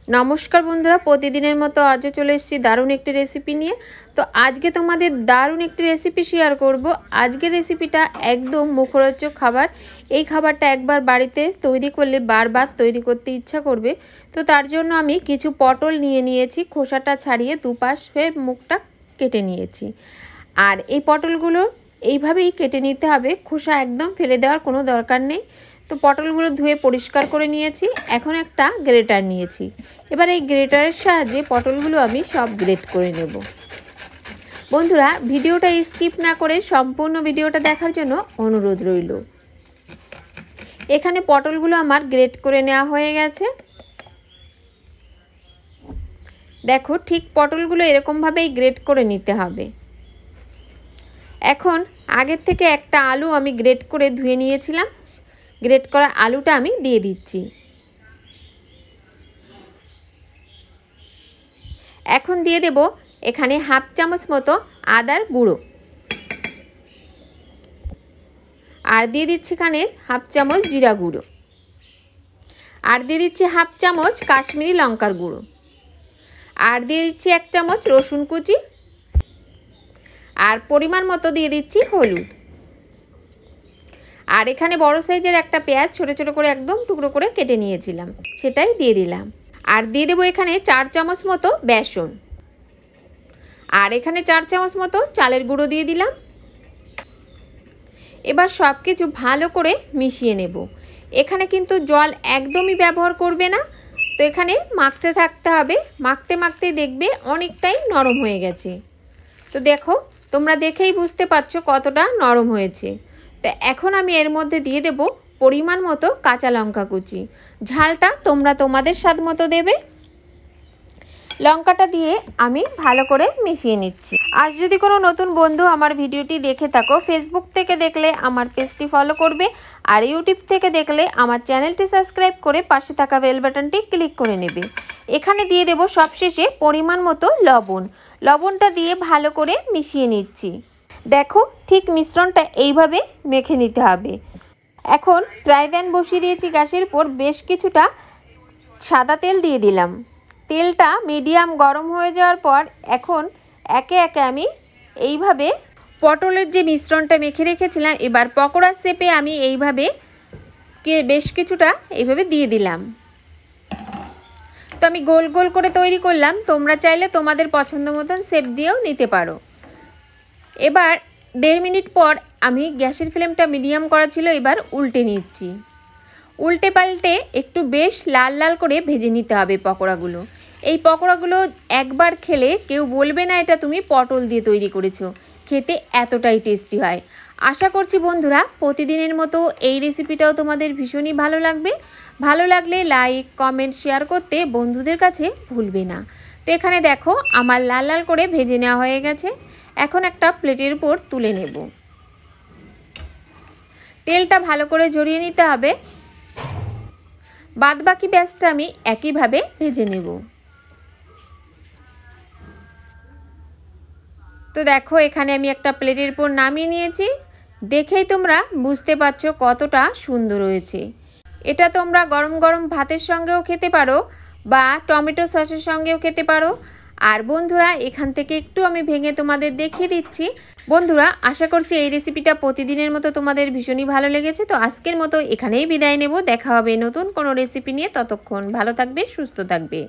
नमस्कार बंधुरा प्रतिदिनेर मतो आजও चले एसेছি दारुण एक रेसिपि निये। तो आज के तोमादेर दारुण एक रेसिपि शेयर करब। आजकेर रेसिपिटा एकदम मुखरोचक खाबार। এই খাবারটা একবার বাড়িতে তৈরি করলে বারবার তৈরি করতে ইচ্ছা করবে। তো তার জন্য আমি কিছু পটল নিয়ে নিয়েছি, খোসাটা ছাড়িয়ে দুপাশের মুখটা কেটে নিয়েছি। আর এই পটলগুলো এইভাবেই কেটে নিতে হবে, খোসা একদম ফেলে দেওয়ার কোনো দরকার নেই। তো পটলগুলো ধুয়ে পরিষ্কার করে নিয়েছি। এখন একটা গ্রেটার নিয়েছি। এবার এই গ্রেটারের সাহায্যে পটলগুলো আমি সব গ্রেট করে নেব। বন্ধুরা ভিডিওটা স্কিপ না করে সম্পূর্ণ ভিডিওটা দেখার জন্য অনুরোধ রইল। এখানে পটলগুলো আমার গ্রেট করে নেওয়া হয়ে গেছে। দেখো ঠিক পটলগুলো এরকম ভাবেই গ্রেট করে নিতে হবে। এখন আগের থেকে একটা আলু আমি গ্রেট করে ধুয়ে নিয়েছিলাম, গ্রেট করা আলুটা আমি দিয়ে দিচ্ছি। এখন দিয়ে দেব এখানে হাফ চামচ মতো আদার গুঁড়ো, আর দিয়ে দিচ্ছি এখানে হাফ চামচ জিরা গুঁড়ো, আর দিয়ে দিচ্ছি হাফ চামচ কাশ্মীরি লঙ্কার গুঁড়ো, আর দিয়ে দিচ্ছি এক চামচ রসুন কুচি, আর পরিমাণ মতো দিয়ে দিচ্ছি হলুদ। আর এখানে বড় সাইজের একটা পেঁয়াজ ছোট ছোট করে একদম টুকরো করে কেটে নিয়েছিলাম, সেটাই দিয়ে দিলাম। আর দিয়ে দেবো এখানে 4 চামচ মতো বেসন, আর এখানে 4 চামচ মতো চালের গুঁড়ো দিয়ে দিলাম। এবার সব কিছু ভালো করে মিশিয়ে নেব। এখানে কিন্তু জল একদমই ব্যবহার করবে না। তো এখানে মাখতে থাকতে হবে, মাখতে মাখতে দেখবে অনেকটাই নরম হয়ে গেছে। তো দেখো তোমরা দেখেই বুঝতে পারছো কতটা নরম হয়েছে। তো এখন আমি এর মধ্যে দিয়ে দেব পরিমাণ মতো কাঁচা লঙ্কা কুচি। ঝালটা তোমরা তোমাদের স্বাদ মতো দেবে। লঙ্কাটা দিয়ে আমি ভালো করে মিশিয়ে নিচ্ছি। আর যদি কোনো নতুন বন্ধু আমার ভিডিওটি দেখে থাকো, ফেসবুক থেকে দেখলে আমার পেজটি ফলো করবে, আর ইউটিউব থেকে দেখলে আমার চ্যানেলটি সাবস্ক্রাইব করে পাশে থাকা বেল বাটনটি ক্লিক করে নেবে। এখানে দিয়ে দেব সবশেষে পরিমাণ মতো লবণ। লবণটা দিয়ে ভালো করে মিশিয়ে নিচ্ছি। দেখো ঠিক মিশ্রণটা এইভাবে মেখে নিতে হবে। এখন ফ্রাই প্যান বসিয়ে দিয়েছি গ্যাসের উপর, বেশ কিছুটা সাদা তেল দিয়ে দিলাম। তেলটা মিডিয়াম গরম হয়ে যাওয়ার পর এখন একে একে আমি এইভাবে পটলের যে মিশ্রণটা মেখে রেখেছিলাম, এবার পকোড়ার শেপে আমি এইভাবে বেশ কিছুটা এইভাবে দিয়ে দিলাম। তো আমি গোল গোল করে তৈরি করলাম, তোমরা চাইলে তোমাদের পছন্দ মতন শেপ দিয়েও নিতে পারো। এবার 1.5 মিনিট পর আমি গ্যাসের ফ্লেমটা মিডিয়াম করা ছিল, এবার উল্টে নিচ্ছি। উল্টে পাল্টে একটু বেশ লাল লাল করে ভেজে নিতে হবে পকোড়াগুলো। এই পকোড়াগুলো একবার খেলে কেউ বলবে না এটা তুমি পটল দিয়ে তৈরি করেছো, খেতে এতটাই টেস্টি হয়। আশা করছি বন্ধুরা প্রতিদিনের মতো এই রেসিপিটাও তোমাদের ভীষণই ভালো লাগবে। ভালো লাগলে লাইক কমেন্ট শেয়ার করতে বন্ধুদের কাছে ভুলবে না। তো এখানে দেখো আমার লাল লাল করে ভেজে নেওয়া হয়ে গেছে। এখন একটা প্লেটের উপর তুলে নেব। তেলটা ভালো করে ঝরিয়ে নিতে হবে। বাদ বাকি ব্যাচটা আমি একইভাবে ভেজে নেব। তো দেখো এখানে আমি একটা প্লেটের উপর নামিয়ে নিয়েছি। দেখেই তোমরা বুঝতে পারছো কতটা সুন্দর হয়েছে। এটা তোমরা গরম গরম ভাতের সঙ্গেও খেতে পারো বা টমেটো সসের সঙ্গেও খেতে পারো। আর বন্ধুরা এখান থেকে একটু আমি ভেঙে তোমাদের দেখিয়ে দিচ্ছি। বন্ধুরা আশা করছি এই রেসিপিটা প্রতিদিনের মতো তোমাদের ভীষণই ভালো লেগেছে। তো আজকের মতো এখানেই বিদায় নেব। দেখা হবে নতুন কোনো রেসিপি নিয়ে। ততক্ষণ ভালো থাকবে, সুস্থ থাকবে।